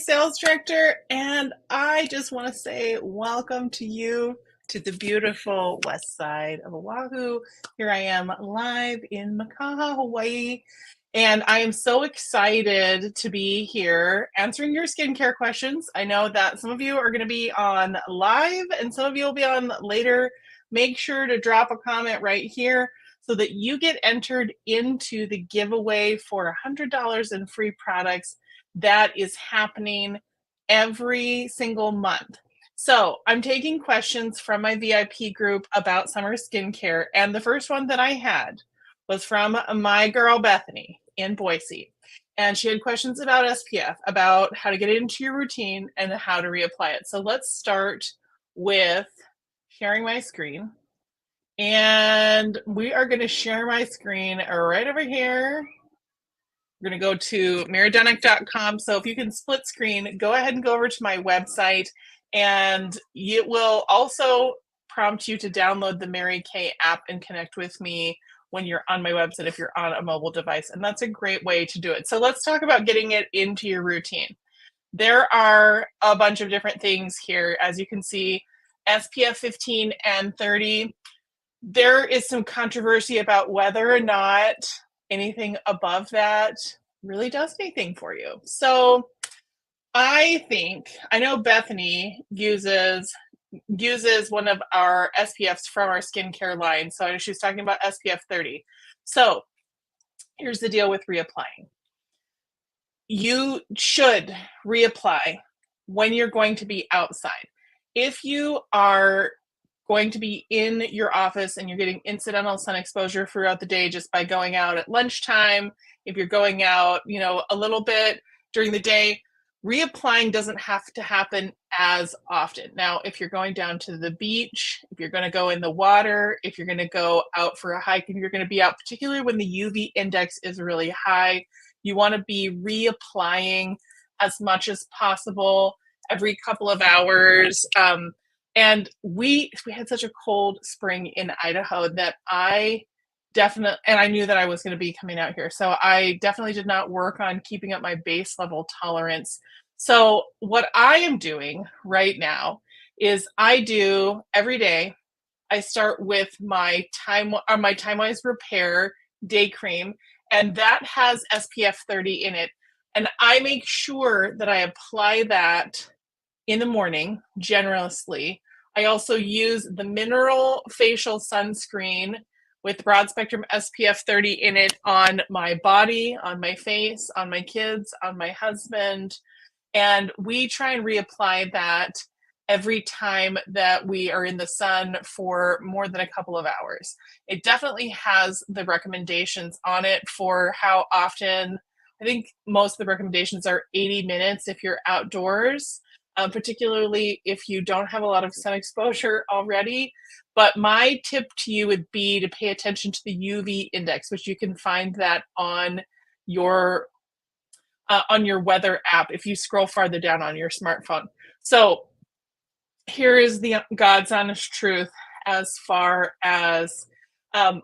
Sales Director, and I just want to say welcome to you to the beautiful west side of Oahu. Here I am live in Makaha, Hawaii, and I am so excited to be here answering your skincare questions. I know that some of you are going to be on live and some of you will be on later. Make sure to drop a comment right here so that you get entered into the giveaway for $100 in free products that is happening every single month. So I'm taking questions from my VIP group about summer skincare. And the first one that I had was from my girl, Bethany in Boise. And she had questions about SPF, about how to get it into your routine and how to reapply it. So let's start with sharing my screen. And we are going to share my screen right over here. We're going to go to maridenic.com. So if you can split screen, go ahead and go over to my website, and it will also prompt you to download the Mary Kay app and connect with me when you're on my website if you're on a mobile device. And that's a great way to do it. So let's talk about getting it into your routine. There are a bunch of different things here. As you can see, SPF 15 and 30. There is some controversy about whether or not anything above that really does anything for you. So I know Bethany uses one of our SPFs from our skincare line. So she was talking about SPF 30. So here's the deal with reapplying. You should reapply when you're going to be outside. If you are going to be in your office and you're getting incidental sun exposure throughout the day just by going out at lunchtime, if you're going out, a little bit during the day, reapplying doesn't have to happen as often. Now, if you're going down to the beach, if you're going to go in the water, if you're going to go out for a hike, if you're going to be out, particularly when the UV index is really high, you want to be reapplying as much as possible every couple of hours. And we had such a cold spring in Idaho that I knew that I was going to be coming out here. So I definitely did not work on keeping up my base level tolerance. So what I am doing right now is I do every day, I start with my Time-Wise Repair Day Cream, and that has SPF 30 in it. And I make sure that I apply that in the morning, generously. I also use the mineral facial sunscreen with broad spectrum SPF 30 in it on my body, on my face, on my kids, on my husband. And we try and reapply that every time that we are in the sun for more than a couple of hours. It definitely has the recommendations on it for how often. I think most of the recommendations are 80 minutes if you're outdoors. Particularly if you don't have a lot of sun exposure already. But my tip to you would be to pay attention to the UV index, which you can find that on your weather app if you scroll farther down on your smartphone. So here is the God's honest truth as far as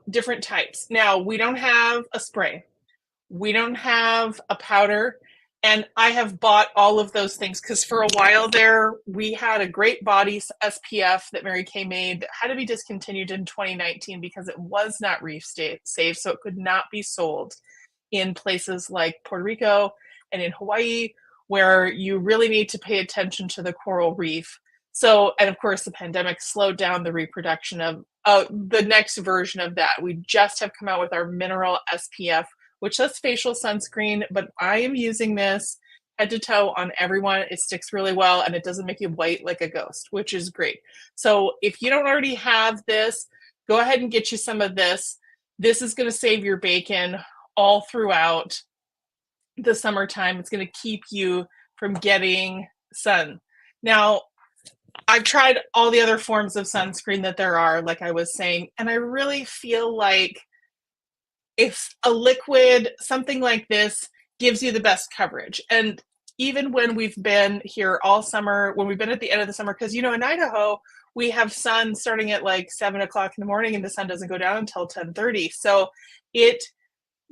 different types. Now, we don't have a spray. We don't have a powder. And I have bought all of those things because for a while there, we had a great body SPF that Mary Kay made that had to be discontinued in 2019 because it was not reef safe, so it could not be sold in places like Puerto Rico and in Hawaii, where you really need to pay attention to the coral reef. So, and of course, the pandemic slowed down the reproduction of the next version of that. We just have come out with our mineral SPF, which says facial sunscreen, but I am using this head to toe on everyone. It sticks really well and it doesn't make you white like a ghost, which is great. So if you don't already have this, go ahead and get you some of this. This is going to save your bacon all throughout the summertime. It's going to keep you from getting sun. Now, I've tried all the other forms of sunscreen that there are, like I was saying, and I really feel like if a liquid, something like this, gives you the best coverage. And even when we've been here all summer, when we've been at the end of the summer, because, in Idaho, we have sun starting at like 7 o'clock in the morning and the sun doesn't go down until 10:30. So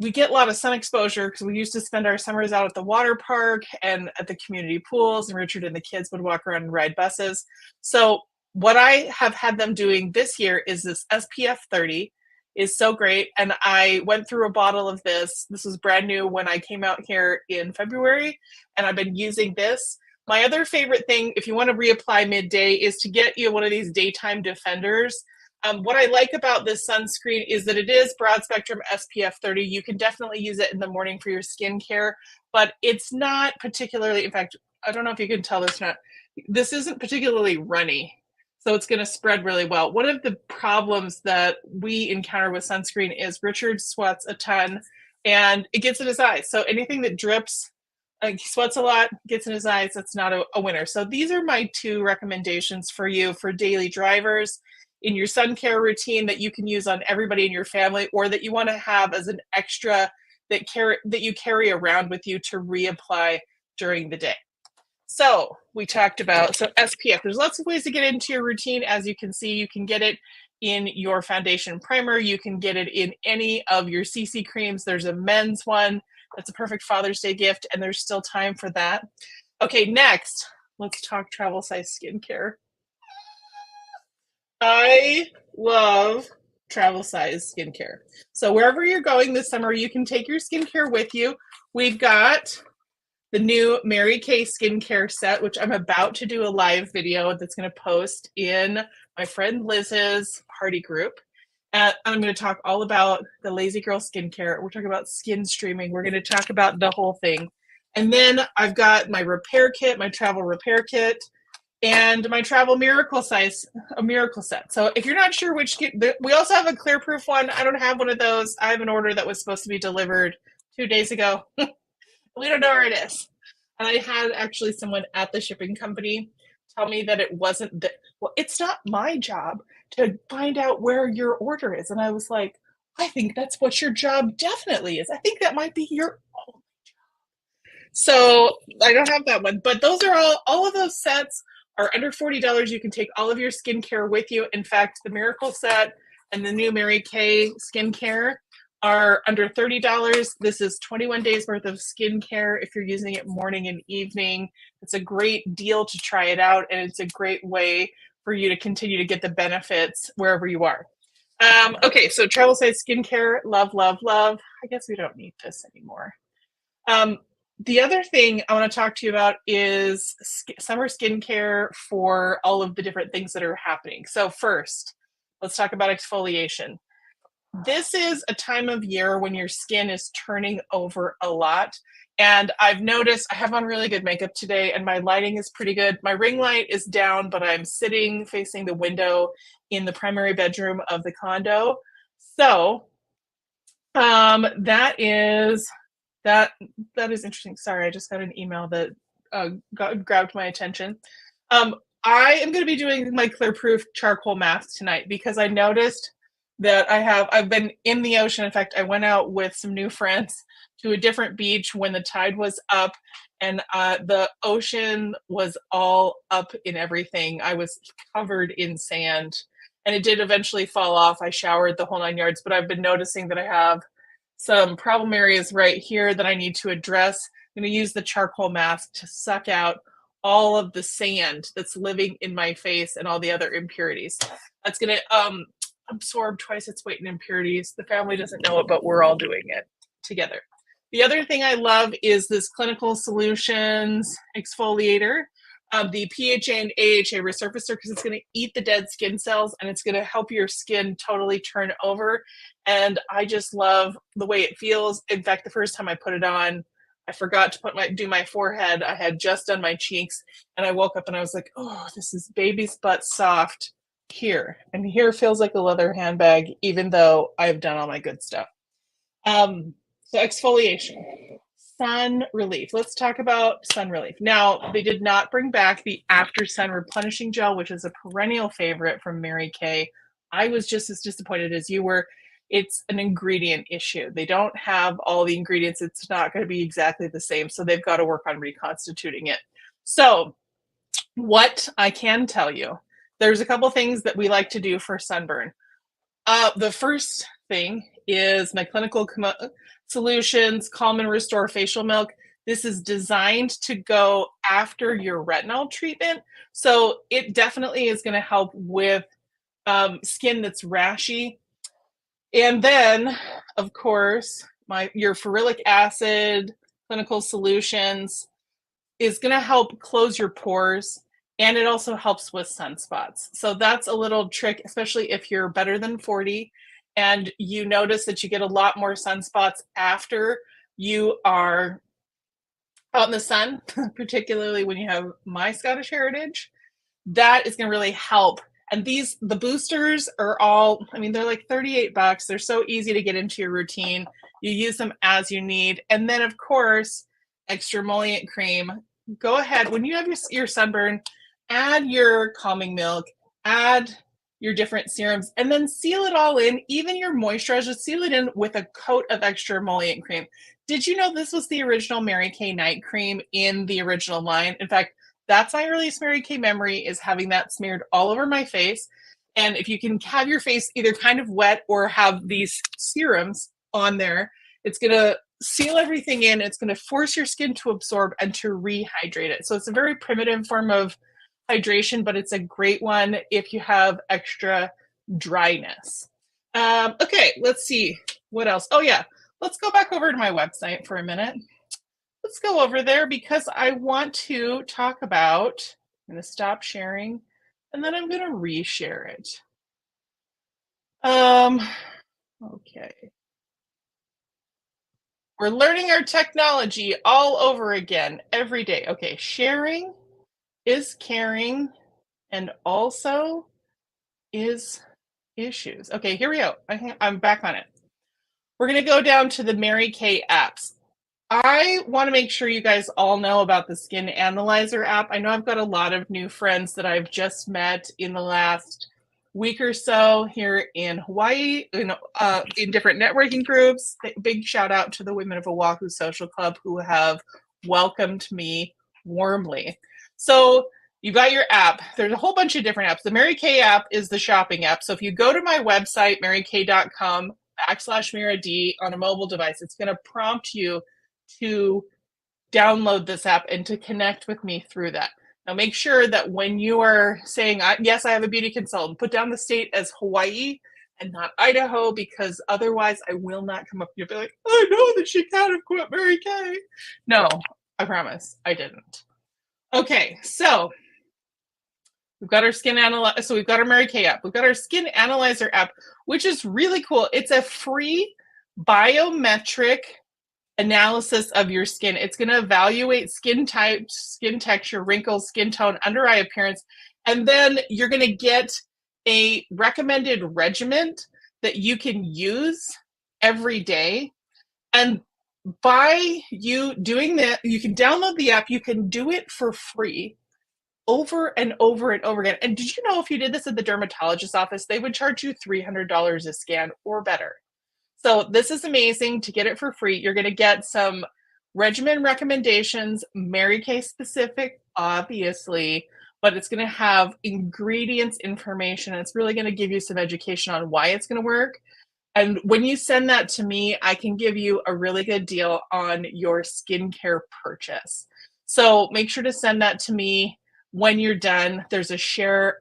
we get a lot of sun exposure because we used to spend our summers out at the water park and at the community pools, and Richard and the kids would walk around and ride buses. So what I have had them doing this year is this SPF 30 is so great. And I went through a bottle of this. This was brand new when I came out here in February, and I've been using this. My other favorite thing, if you want to reapply midday, is to get you one of these daytime defenders. What I like about this sunscreen is that it is broad spectrum SPF 30. You can definitely use it in the morning for your skincare, but it's not particularly, in fact, I don't know if you can tell this or not, this isn't particularly runny. So it's going to spread really well. One of the problems that we encounter with sunscreen is Richard sweats a ton and it gets in his eyes. So anything that drips, he sweats a lot, gets in his eyes, that's not a winner. So these are my two recommendations for you for daily drivers in your sun care routine that you can use on everybody in your family, or that you want to have as an extra that you carry around with you to reapply during the day. So we talked about, so SPF, there's lots of ways to get into your routine. As you can see, you can get it in your foundation primer. You can get it in any of your CC creams. There's a men's one. That's a perfect Father's Day gift, and there's still time for that. Okay, next, let's talk travel size skincare. I love travel size skincare. So wherever you're going this summer, you can take your skincare with you. We've got the new Mary Kay skincare set, which I'm about to do a live video that's going to post in my friend Liz's party group. And I'm going to talk all about the Lazy Girl skincare. We're talking about skin streaming. We're going to talk about the whole thing. And then I've got my repair kit, my travel repair kit, and my travel miracle set. So if you're not sure which kit, we also have a clear proof one. I don't have one of those. I have an order that was supposed to be delivered 2 days ago. We don't know where it is. And I had actually someone at the shipping company tell me that it wasn't well, it's not my job to find out where your order is. And I was like, I think that's what your job definitely is. I think that might be your only job. So I don't have that one, but those are all of those sets are under $40. You can take all of your skincare with you. In fact, the Miracle set and the new Mary Kay skincare are under $30. This is 21 days worth of skincare if you're using it morning and evening. It's a great deal to try it out, and it's a great way for you to continue to get the benefits wherever you are. Okay, so travel size skincare, love, love, love. I guess we don't need this anymore. The other thing I want to talk to you about is summer skincare for all of the different things that are happening. So first, let's talk about exfoliation. This is a time of year when your skin is turning over a lot. And I've noticed I have on really good makeup today and my lighting is pretty good. My ring light is down, but I'm sitting facing the window in the primary bedroom of the condo. So that is interesting. Sorry, I just got an email that grabbed my attention. I am going to be doing my clear proof charcoal mask tonight because I noticed that I've been in the ocean. In fact, I went out with some new friends to a different beach when the tide was up, and the ocean was all up in everything. I was covered in sand, and it did eventually fall off. I showered the whole 9 yards, but I've been noticing that I have some problem areas right here that I need to address. I'm going to use the charcoal mask to suck out all of the sand that's living in my face and all the other impurities. That's going to absorb twice its weight in impurities. The family doesn't know it, but we're all doing it together. The other thing I love is this Clinical Solutions exfoliator, the PHA and AHA resurfacer, because it's going to eat the dead skin cells and it's going to help your skin totally turn over. And I just love the way it feels. In fact, the first time I put it on, I forgot to do my forehead. I had just done my cheeks, and I woke up and I was like, oh, this is baby's butt soft here. And here feels like a leather handbag, even though I've done all my good stuff. So exfoliation, sun relief. Let's talk about sun relief. Now, they did not bring back the After Sun Replenishing Gel, which is a perennial favorite from Mary Kay. I was just as disappointed as you were. It's an ingredient issue. They don't have all the ingredients. It's not going to be exactly the same. So they've got to work on reconstituting it. So what I can tell you, there's a couple things that we like to do for sunburn. The first thing is my Clinical Solutions Calm and Restore Facial Milk. This is designed to go after your retinol treatment. So it definitely is going to help with skin that's rashy. And then, of course, your ferulic acid Clinical Solutions is going to help close your pores, and it also helps with sunspots. So that's a little trick, especially if you're better than 40 and you notice that you get a lot more sunspots after you are out in the sun, particularly when you have my Scottish heritage. That is going to really help. And the boosters are all, I mean, they're like $38. They're so easy to get into your routine. You use them as you need. And then, of course, extra emollient cream. Go ahead, when you have your sunburn, add your calming milk, add your different serums, and then seal it all in. Even your moisturizer, seal it in with a coat of extra emollient cream. Did you know this was the original Mary Kay night cream in the original line? In fact, that's my earliest Mary Kay memory, is having that smeared all over my face. And if you can have your face either kind of wet or have these serums on there, it's going to seal everything in. It's going to force your skin to absorb and to rehydrate it. So it's a very primitive form of hydration, but it's a great one if you have extra dryness. Okay, let's see what else. Oh yeah, let's go back over to my website for a minute. Let's go over there because I want to talk about, I'm going to stop sharing and then I'm going to reshare it. Okay. We're learning our technology all over again every day. Okay, sharing is caring and also is issues. Okay, here we go. I'm back on it. We're going to go down to the Mary Kay apps. I want to make sure you guys all know about the Skin Analyzer app. I know I've got a lot of new friends that I've just met in the last week or so here in Hawaii, in different networking groups. Big shout out to the Women of Oahu Social Club who have welcomed me warmly. So you've got your app. There's a whole bunch of different apps. The Mary Kay app is the shopping app. So if you go to my website, marykay.com/Mira D on a mobile device, it's going to prompt you to download this app and to connect with me through that. Now make sure that when you are saying, yes, I have a beauty consultant, put down the state as Hawaii and not Idaho, because otherwise I will not come up. You'll be like, I know that she can't have quit Mary Kay. No, I promise I didn't. Okay, so we've got our Skin Analyzer. So we've got our Mary Kay app. We've got our Skin Analyzer app, which is really cool. It's a free biometric analysis of your skin. It's going to evaluate skin type, skin texture, wrinkles, skin tone, under eye appearance, and then you're going to get a recommended regimen that you can use every day. And by you doing that, you can download the app, you can do it for free over and over and over again. And did you know if you did this at the dermatologist's office, they would charge you $300 a scan or better? So this is amazing to get it for free. You're going to get some regimen recommendations, Mary Kay specific, obviously, but it's going to have ingredients information. It's really going to give you some education on why it's going to work. And when you send that to me, I can give you a really good deal on your skincare purchase. So make sure to send that to me when you're done. There's a share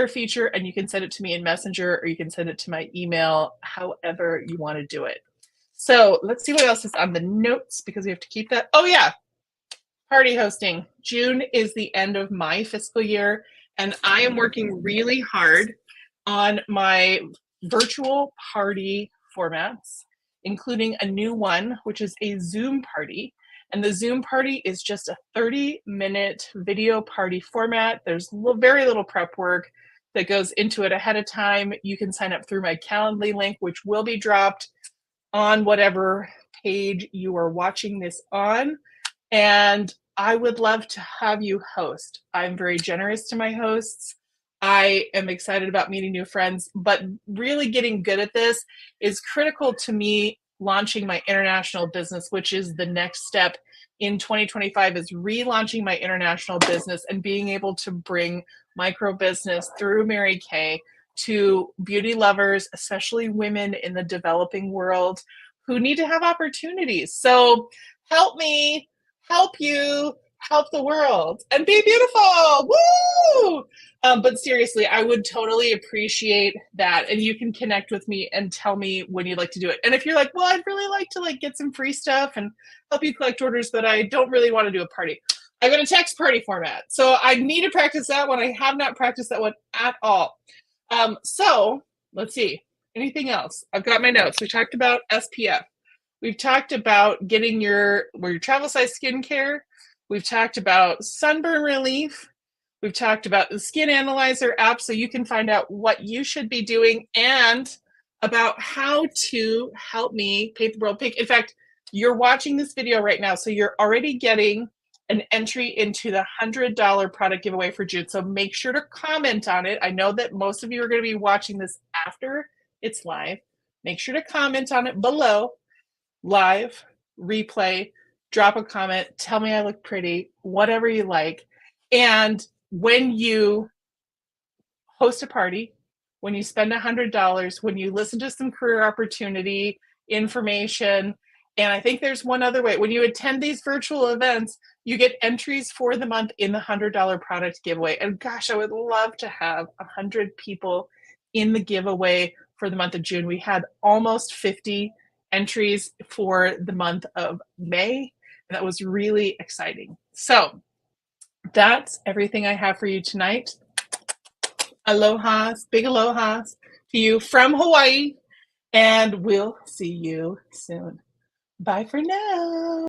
feature, and you can send it to me in Messenger, or you can send it to my email, however you want to do it. So let's see what else is on the notes, because we have to keep that. Oh yeah, party hosting. June is the end of my fiscal year, and I am working really hard on my virtual party formats, including a new one, which is a Zoom party. And the Zoom party is just a 30-minute video party format. There's very little prep work that goes into it ahead of time. You can sign up through my Calendly link, which will be dropped on whatever page you are watching this on. And I would love to have you host. I'm very generous to my hosts. I am excited about meeting new friends, but really getting good at this is critical to me launching my international business, which is the next step in 2025, is relaunching my international business and being able to bring micro business through Mary Kay to beauty lovers, especially women in the developing world who need to have opportunities. So help me, help you, help the world, and be beautiful. Woo! But seriously, I would totally appreciate that. And you can connect with me and tell me when you'd like to do it. And if you're like, well, I'd really like to like get some free stuff and help you collect orders, but I don't really want to do a party. I got a text party format. So I need to practice that one. I have not practiced that one at all. So let's see. Anything else? I've got my notes. We talked about SPF. We've talked about getting your travel size skincare. We've talked about sunburn relief. We've talked about the Skin Analyzer app so you can find out what you should be doing and about how to help me paint the world pink. In fact, you're watching this video right now, so you're already getting an entry into the $100 product giveaway for June. So make sure to comment on it. I know that most of you are going to be watching this after it's live. Make sure to comment on it below, live, replay, drop a comment, tell me I look pretty, whatever you like. And when you host a party, when you spend $100, when you listen to some career opportunity information, and I think there's one other way, when you attend these virtual events, you get entries for the month in the $100 product giveaway. And gosh, I would love to have 100 people in the giveaway for the month of June. We had almost 50 entries for the month of May. And that was really exciting. So that's everything I have for you tonight. Aloha, big aloha to you from Hawaii, and we'll see you soon. Bye for now.